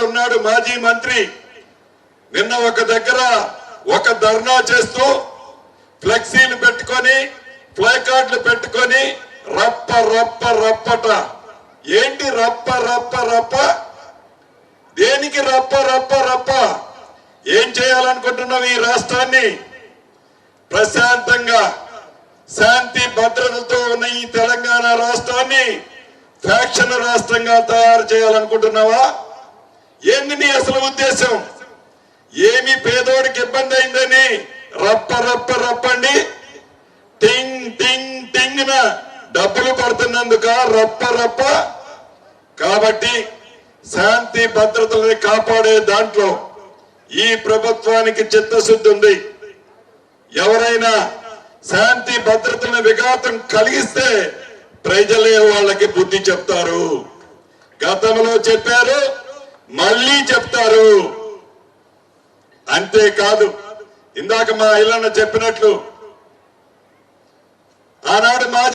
ఉన్నాడు మాజీ మంత్రి. నిన్న ఒక దగ్గర ఒక ధర్నా చేస్తూ ఫ్లెక్సీలు పెట్టుకొని ప్లే కార్డులు పెట్టుకొని రప్ప రప్ప రప్పట. ఏంటి రప్ప రప్ప రప్ప? దేనికి రప్ప రప్ప రప్ప? ఏం చేయాలనుకుంటున్నావు? ఈ రాష్ట్రాన్ని ప్రశాంతంగా శాంతి భద్రతతో ఉన్న ఈ తెలంగాణ రాష్ట్రాన్ని ఫ్యాక్షన్ రాష్ట్రంగా తయారు చేయాలనుకుంటున్నావా? ఏంది నీ అసలు ఉద్దేశం? ఏమి పేదోడికి ఇబ్బంది అయిందని రప్ప రప్ప రప్పండి, టింగ్ టింగ్ టింగ్ న డబ్బులు పడుతున్నందుక రప్ప రప్ప? కాబట్టి శాంతి భద్రతల్ని కాపాడే దాంట్లో ఈ ప్రభుత్వానికి చిత్తశుద్ధి ఉంది. ఎవరైనా శాంతి భద్రతలను విఘాతం కలిగిస్తే ప్రజలే వాళ్ళకి బుద్ధి చెప్తారు. గతంలో చెప్పారు, మళ్ళీ చెప్తారు. అంతేకాదు, ఇందాక మా ఇల్లన్న చెప్పినట్లు ఆనాడు మా